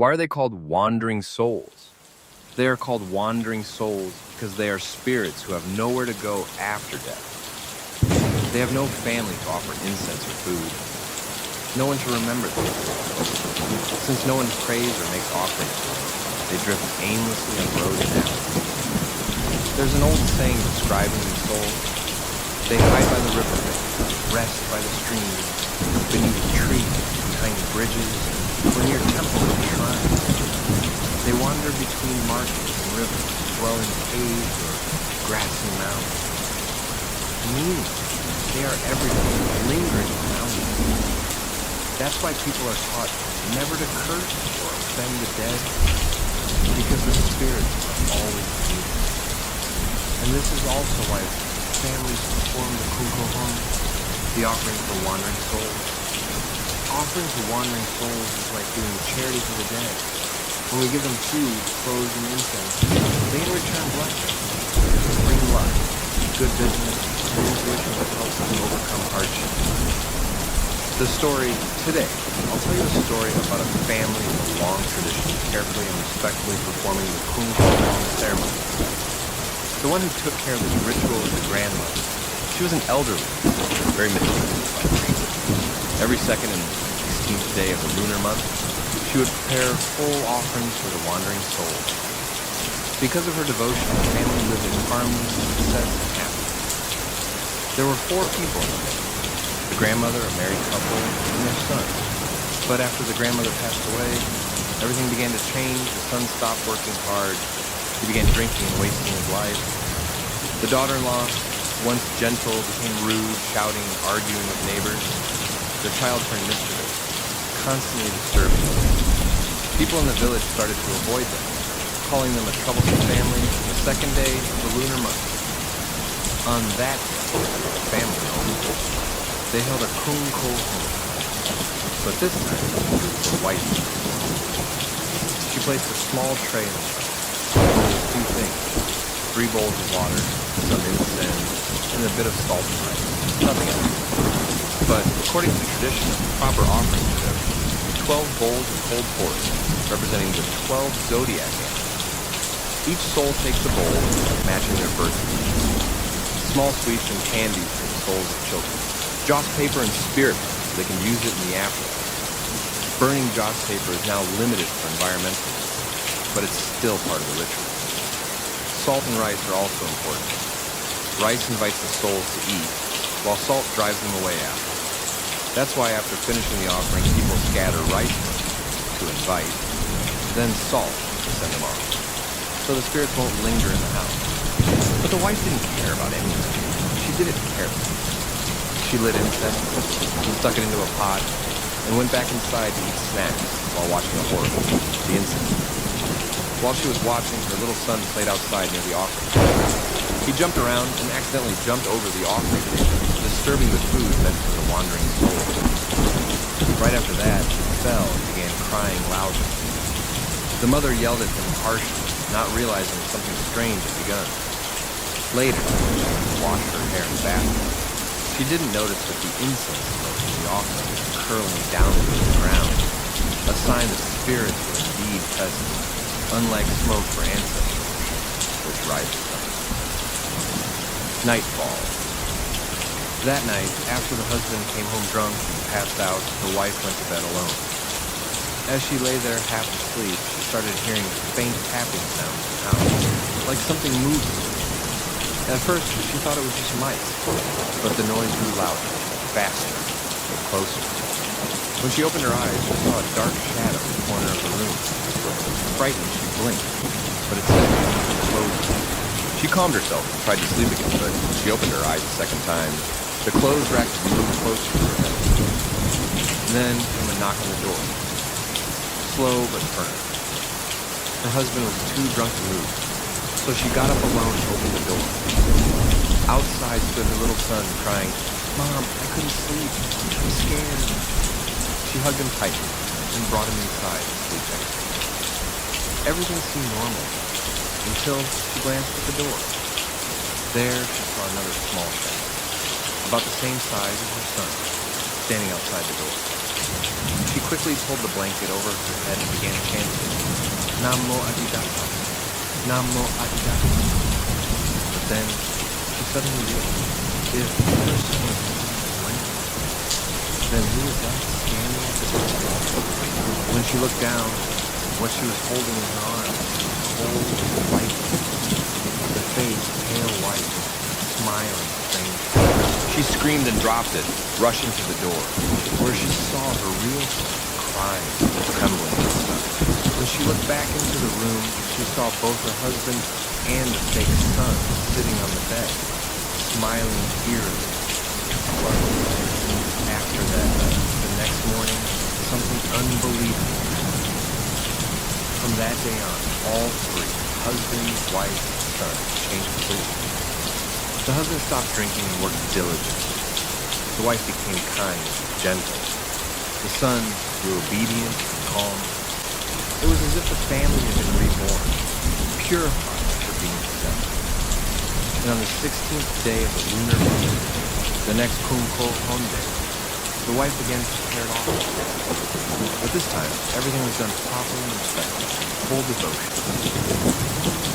Why are they called wandering souls? They are called wandering souls because they are spirits who have nowhere to go after death. They have no family to offer incense or food, no one to remember them. Since no one prays or makes offerings to them, they drift aimlessly on roads and alleys. There's an old saying describing these souls. They hide by the riverbank, rest by the streams, beneath trees, behind bridges, or near temples and shrines. They wander between marshes and rivers, dwell in caves or grassy mounds. Meanwhile, they are everywhere, lingering around us. That's why people are taught never to curse or offend the dead, because the spirits are always near. And this is also why families perform the kunkohon, the offering for wandering souls. Offering to wandering souls is like doing charity for the dead. When we give them food, clothes, and incense, they in return bless us, bring luck, good business, and intuition that helps us overcome hardship. The story today, I'll tell you a story about a family with a long tradition of carefully and respectfully performing the kunkohon ceremony. The one who took care of this ritual was the grandmother. She was an elderly, very meticulous by nature. Every second and 16th day of the lunar month, she would prepare full offerings for the wandering souls. Because of her devotion, the family lived in harmony, success, and happiness. There were 4 people in the family: the grandmother, a married couple, and their son. But after the grandmother passed away, everything began to change. The son stopped working hard. He began drinking and wasting his life. The daughter-in-law, once gentle, became rude, shouting and arguing with neighbors. Their child turned mischievous, constantly disturbing them. People in the village started to avoid them, calling them a troublesome family. The second day of the lunar month, on that day, the family home, they held a kunkohon. But this time, it was a white one. She placed a small tray in the front. Two things: 3 bowls of water, some incense, and a bit of salt and rice. Nothing else. But according to tradition, proper offering should have 12 bowls of cold porridge, representing the 12 zodiac animals. Each soul takes a bowl, matching their birth year. Small sweets and candies for the souls of children. Joss paper and spirit so they can use it in the afterlife. Burning joss paper is now limited for environmentalists, but it's still part of the ritual. Salt and rice are also important. Rice invites the souls to eat, while salt drives them away after. That's why after finishing the offering, people scatter rice first to invite, then salt to send them off, so the spirits won't linger in the house. But the wife didn't care about anything. She did it carelessly. She lit incense, stuck it into a pot, and went back inside to eat snacks while watching a horror movie, The Incident. While she was watching, her little son played outside near the offering table. He jumped around and accidentally jumped over the offering table, disturbing the food meant for the wandering soul. Right after that, he fell and began crying loudly. The mother yelled at him harshly, not realizing something strange had begun. Later, she washed her hair in the bathroom. She didn't notice that the incense smoke from the offering was curling down into the ground, a sign that spirits were indeed present, unlike smoke for ancestor worship, which rises up. Nightfall. That night, after the husband came home drunk and passed out, the wife went to bed alone. As she lay there half asleep, she started hearing faint tapping sounds in the house, like something moving. At first, she thought it was just mice, but the noise grew louder, faster, and closer. When she opened her eyes, she saw a dark shadow in the corner of the room. Frightened, she blinked, but it suddenly closed. She calmed herself and tried to sleep again, but when she opened her eyes a second time, the clothes rack moved closer to her head. Then came a knock on the door. Slow but firm. Her husband was too drunk to move, so she got up alone and opened the door. Outside stood her little son, crying, "Mom, I couldn't sleep. I'm scared." She hugged him tightly and brought him inside to sleep next to her. Everything seemed normal until she glanced at the door. There she saw another small shadow, about the same size as her son. standing outside the door. She quickly pulled the blanket over her head and began chanting, Namo Adidatta, Namo Adidatta. But then she suddenly realized, if the person was Mrs. Blanket, then who was that standing at the door? When she looked down, what she was holding in her arms was cold white, the face pale white, smiling strangely. She screamed and dropped it, rushing to the door, where she saw her real son crying and trembling inside. When she looked back into the room, she saw both her husband and the fake son sitting on the bed, smiling eerily. After that, the next morning, something unbelievable happened. From that day on, all three, husband, wife, and son, changed completely. The husband stopped drinking and worked diligently. The wife became kind and gentle. The son grew obedient and calm. It was as if the family had been reborn, purified after being possessed. And on the 16th day of the lunar moon, the next Kunko Honde, the wife again prepared offering. But this time, everything was done properly and respectfully, full devotion.